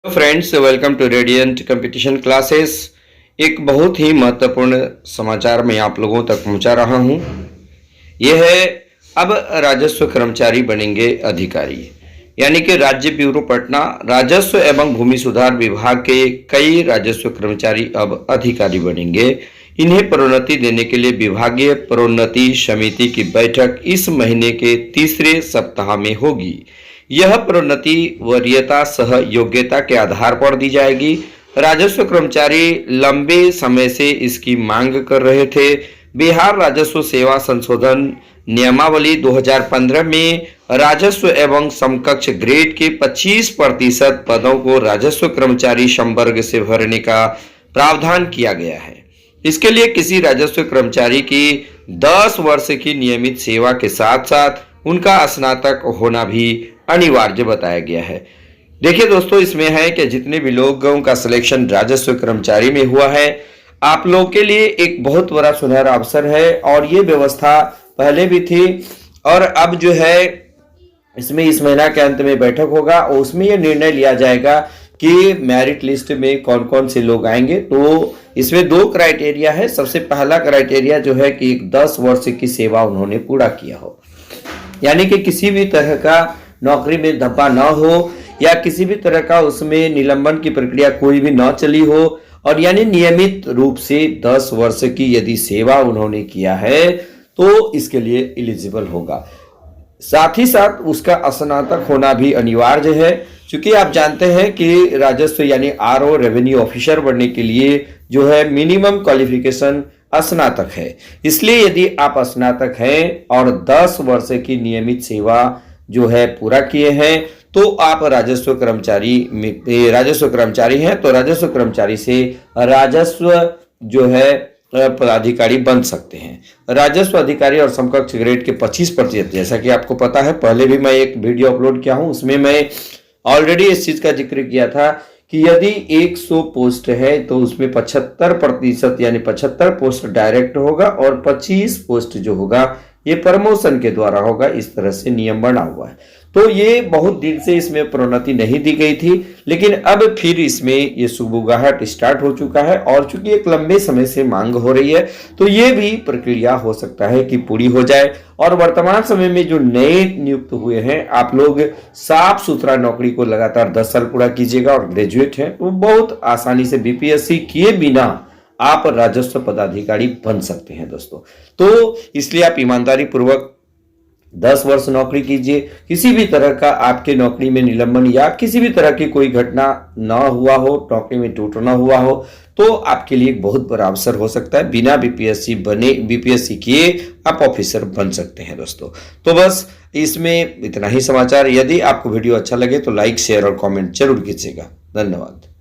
Friends, welcome to Radiant Competition Classes. एक बहुत ही महत्वपूर्ण समाचार मैं आप लोगों तक पहुंचा रहा हूं। यह है, अब राजस्व कर्मचारी बनेंगे अधिकारी। यानी कि राज्य ब्यूरो पटना राजस्व एवं भूमि सुधार विभाग के कई राजस्व कर्मचारी अब अधिकारी बनेंगे। इन्हें प्रोन्नति देने के लिए विभागीय प्रोन्नति समिति की बैठक इस महीने के तीसरे सप्ताह में होगी। यह प्रोन्नति वरीयता सह योग्यता के आधार पर दी जाएगी। राजस्व कर्मचारी लंबे समय से इसकी मांग कर रहे थे। बिहार राजस्व सेवा संशोधन नियमावली 2015 में राजस्व एवं समकक्ष ग्रेड के 25% पदों को राजस्व कर्मचारी संवर्ग से भरने का प्रावधान किया गया है। इसके लिए किसी राजस्व कर्मचारी की 10 वर्ष की नियमित सेवा के साथ साथ उनका स्नातक होना भी अनिवार्य बताया गया है। देखिए दोस्तों, इसमें है कि जितने भी लोगों का सिलेक्शन राजस्व कर्मचारी में हुआ है, आप लोगों के लिए एक बहुत बड़ा सुनहरा अवसर है। और ये व्यवस्था पहले भी थी और अब जो है इसमें इस महीना के अंत में बैठक होगा और उसमें यह निर्णय लिया जाएगा कि मेरिट लिस्ट में कौन कौन से लोग आएंगे। तो इसमें 2 क्राइटेरिया है। सबसे पहला क्राइटेरिया जो है कि 10 वर्ष की सेवा उन्होंने पूरा किया हो, यानी कि किसी भी तरह का नौकरी में धब्बा ना हो या किसी भी तरह का उसमें निलंबन की प्रक्रिया कोई भी ना चली हो, और यानी नियमित रूप से 10 वर्ष की यदि सेवा उन्होंने किया है तो इसके लिए एलिजिबल होगा। साथ ही साथ उसका स्नातक होना भी अनिवार्य है, क्योंकि आप जानते हैं कि राजस्व यानी आरओ रेवेन्यू ऑफिसर बनने के लिए जो है मिनिमम क्वालिफिकेशन स्नातक है। इसलिए यदि आप स्नातक हैं और 10 वर्ष की नियमित सेवा जो है पूरा किए हैं तो आप राजस्व कर्मचारी हैं। तो राजस्व कर्मचारी से राजस्व जो है पदाधिकारी बन सकते हैं। राजस्व अधिकारी और समकक्ष ग्रेड के 25%, जैसा कि आपको पता है, पहले भी मैं एक वीडियो अपलोड किया हूं, उसमें मैं ऑलरेडी इस चीज का जिक्र किया था कि यदि 100 पोस्ट है तो उसमें 75% यानी 75 पोस्ट डायरेक्ट होगा और 25 पोस्ट जो होगा ये प्रमोशन के द्वारा होगा। इस तरह से नियम बना हुआ है। तो ये बहुत दिन से इसमें प्रोन्नति नहीं दी गई थी, लेकिन अब फिर इसमें ये सुगबुगाहट स्टार्ट हो चुका है। और चूंकि एक लंबे समय से मांग हो रही है तो ये भी प्रक्रिया हो सकता है कि पूरी हो जाए। और वर्तमान समय में जो नए नियुक्त हुए हैं, आप लोग साफ सुथरा नौकरी को लगातार 10 साल पूरा कीजिएगा और ग्रेजुएट हैं तो बहुत आसानी से बीपीएससी किए बिना आप राजस्व पदाधिकारी बन सकते हैं दोस्तों। तो इसलिए आप ईमानदारी पूर्वक 10 वर्ष नौकरी कीजिए। किसी भी तरह का आपके नौकरी में निलंबन या किसी भी तरह की कोई घटना ना हुआ हो, नौकरी में टूट ना हुआ हो, तो आपके लिए एक बहुत बड़ा अवसर हो सकता है। बिना बीपीएससी किए आप ऑफिसर बन सकते हैं दोस्तों। तो बस इसमें इतना ही समाचार। यदि आपको वीडियो अच्छा लगे तो लाइक, शेयर और कमेंट जरूर कीजिएगा। धन्यवाद।